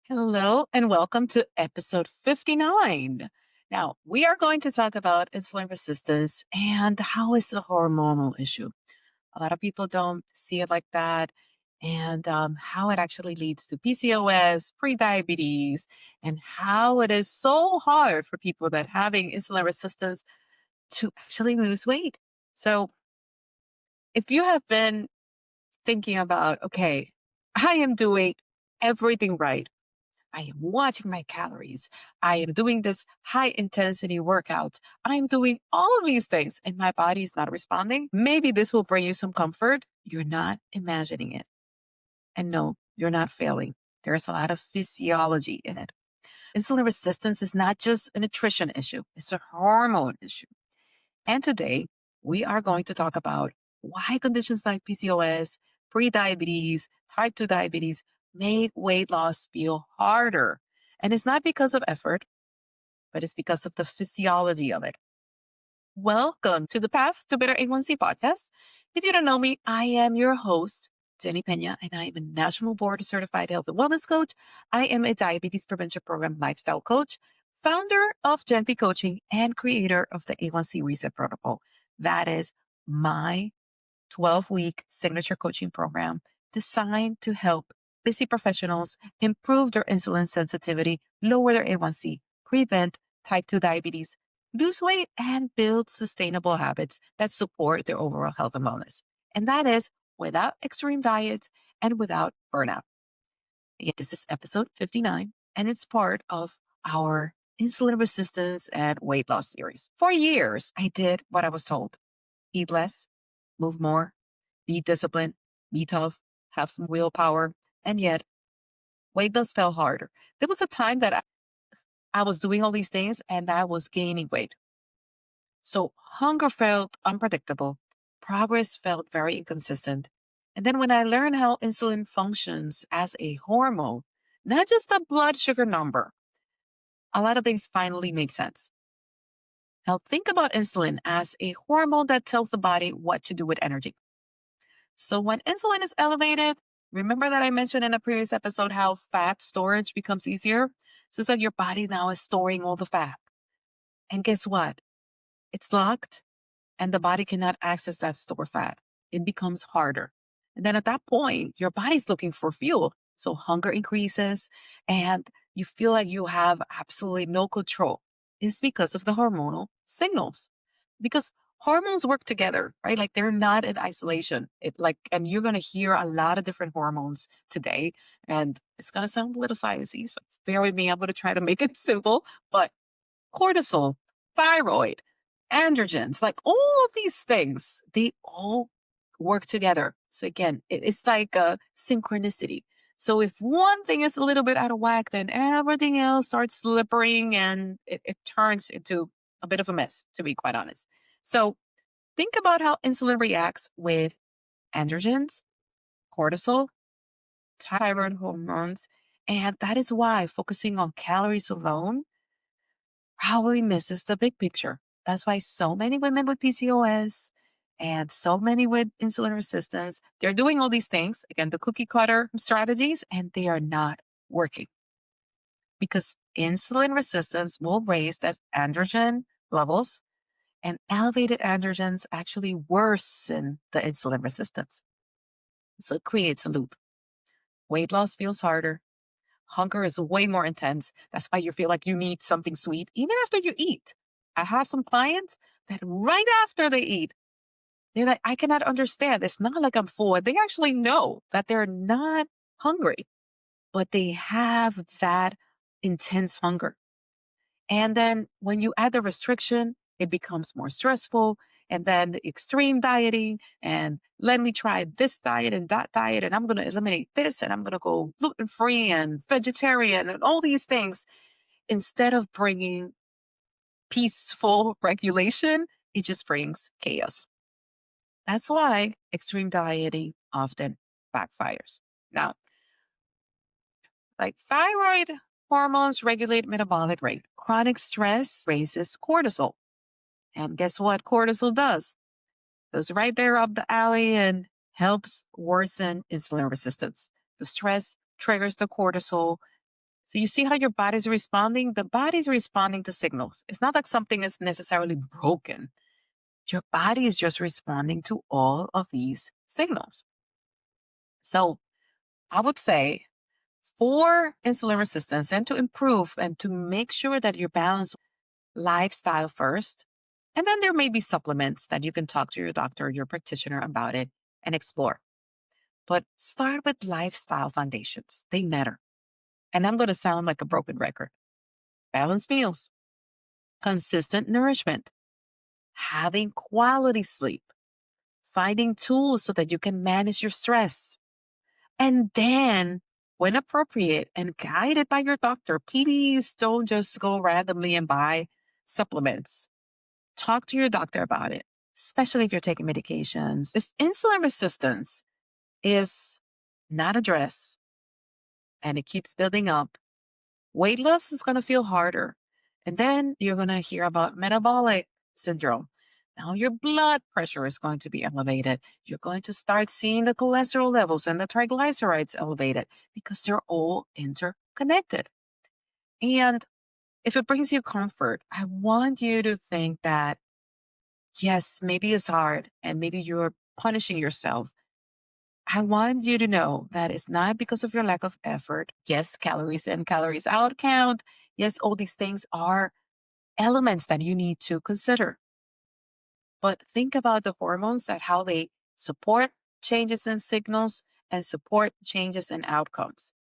Hello and welcome to episode 59. Now, we are going to talk about insulin resistance and how it's a hormonal issue. A lot of people don't see it like that, and how it actually leads to PCOS, prediabetes, and how it is so hard for people that having insulin resistance to actually lose weight. So, if you have been thinking about, okay, I am doing everything right. I am watching my calories. I am doing this high intensity workout. I'm doing all of these things and my body is not responding. Maybe this will bring you some comfort. You're not imagining it. And no, you're not failing. There's a lot of physiology in it. Insulin resistance is not just a nutrition issue, it's a hormone issue. And today we are going to talk about why conditions like PCOS, prediabetes, type 2 diabetes make weight loss feel harder. And it's not because of effort, but it's because of the physiology of it. Welcome to the Path to Better A1C podcast. If you don't know me, I am your host, Jenny Pena, and I am a national board certified health and wellness coach. I am a diabetes prevention program lifestyle coach, founder of GenP Coaching, and creator of the A1C Reset Protocol. That is my 12-week signature coaching program designed to help busy professionals improve their insulin sensitivity, lower their A1C, prevent type 2 diabetes, lose weight, and build sustainable habits that support their overall health and wellness. And that is without extreme diets and without burnout. Again, this is episode 59, and it's part of our insulin resistance and weight loss series. For years, I did what I was told: eat less, move more, be disciplined, be tough, have some willpower. And yet, weight loss fell harder. There was a time that I was doing all these things and I was gaining weight. So hunger felt unpredictable. Progress felt very inconsistent. And then when I learned how insulin functions as a hormone, not just a blood sugar number, a lot of things finally make sense. Now think about insulin as a hormone that tells the body what to do with energy. So when insulin is elevated, remember that I mentioned in a previous episode how fat storage becomes easier? So it's like your body now is storing all the fat. And guess what? It's locked and the body cannot access that stored fat. It becomes harder. And then at that point, your body's looking for fuel. So hunger increases and you feel like you have absolutely no control. It's because of the hormonal signals. Because hormones work together, right? Like they're not in isolation. And you're going to hear a lot of different hormones today. And it's going to sound a little sciencey. So bear with me. I'm going to try to make it simple. But cortisol, thyroid, androgens, like all of these things, they all work together. So again, it's like a synchronicity. So if one thing is a little bit out of whack, then everything else starts slipping and it turns into a bit of a mess, to be quite honest. So think about how insulin reacts with androgens, cortisol, thyroid hormones. And that is why focusing on calories alone probably misses the big picture. That's why so many women with PCOS and so many with insulin resistance, they're doing all these things, again, the cookie cutter strategies, and they are not working because insulin resistance will raise that androgen levels, and elevated androgens actually worsen the insulin resistance. So it creates a loop. Weight loss feels harder. Hunger is way more intense. That's why you feel like you need something sweet even after you eat. I have some clients that right after they eat, they're like, I cannot understand. It's not like I'm full. They actually know that they're not hungry, but they have that intense hunger. And then when you add the restriction, it becomes more stressful. And then the extreme dieting and let me try this diet and that diet. And I'm going to eliminate this and I'm going to go gluten free and vegetarian and all these things. Instead of bringing peaceful regulation, it just brings chaos. That's why extreme dieting often backfires. Now, like thyroid hormones regulate metabolic rate. Chronic stress raises cortisol. And guess what cortisol does? Goes right there up the alley and helps worsen insulin resistance. The stress triggers the cortisol So you see how your body's responding? The body's responding to signals. It's not like something is necessarily broken. Your body is just responding to all of these signals. So I would say for insulin resistance and to improve and to make sure that you balance lifestyle first. And then there may be supplements that you can talk to your doctor, your practitioner about it and explore. But start with lifestyle foundations. They matter. And I'm going to sound like a broken record. Balanced meals, consistent nourishment, having quality sleep, finding tools so that you can manage your stress. And then, when appropriate and guided by your doctor, please don't just go randomly and buy supplements. Talk to your doctor about it, especially if you're taking medications. If insulin resistance is not addressed and it keeps building up, weight loss is going to feel harder. And then you're going to hear about metabolic syndrome. Now your blood pressure is going to be elevated. You're going to start seeing the cholesterol levels and the triglycerides elevated because they're all interconnected. And if it brings you comfort, I want you to think that, yes, maybe it's hard and maybe you're punishing yourself. I want you to know that it's not because of your lack of effort. Yes, calories in, calories out count. Yes, all these things are elements that you need to consider. But think about the hormones and how they support changes in signals and support changes in outcomes.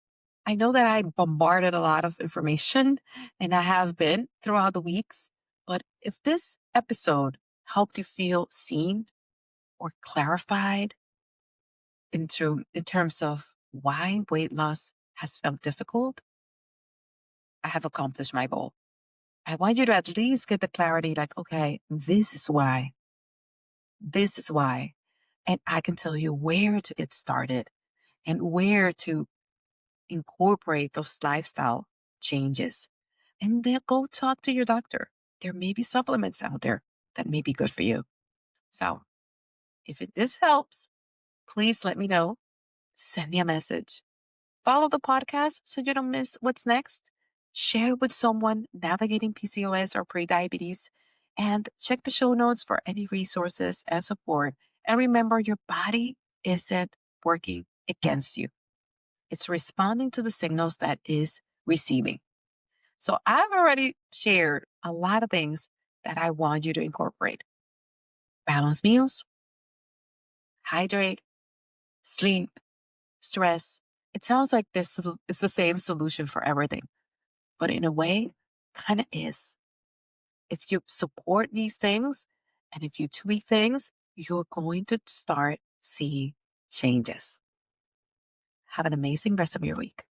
I know that I bombarded a lot of information and I have been throughout the weeks, but if this episode helped you feel seen or clarified in terms of why weight loss has felt difficult, I have accomplished my goal. I want you to at least get the clarity like, okay, this is why. This is why. And I can tell you where to get started and where to incorporate those lifestyle changes. And then go talk to your doctor. There may be supplements out there that may be good for you. So if this helps, please let me know. Send me a message. Follow the podcast so you don't miss what's next. Share with someone navigating PCOS or prediabetes. And check the show notes for any resources and support. And remember, your body isn't working against you. It's responding to the signals that is receiving. So I've already shared a lot of things that I want you to incorporate. Balanced meals, hydrate, sleep, stress. It sounds like it's the same solution for everything, but in a way, kind of is. If you support these things and if you tweak things, you're going to start seeing changes. Have an amazing rest of your week.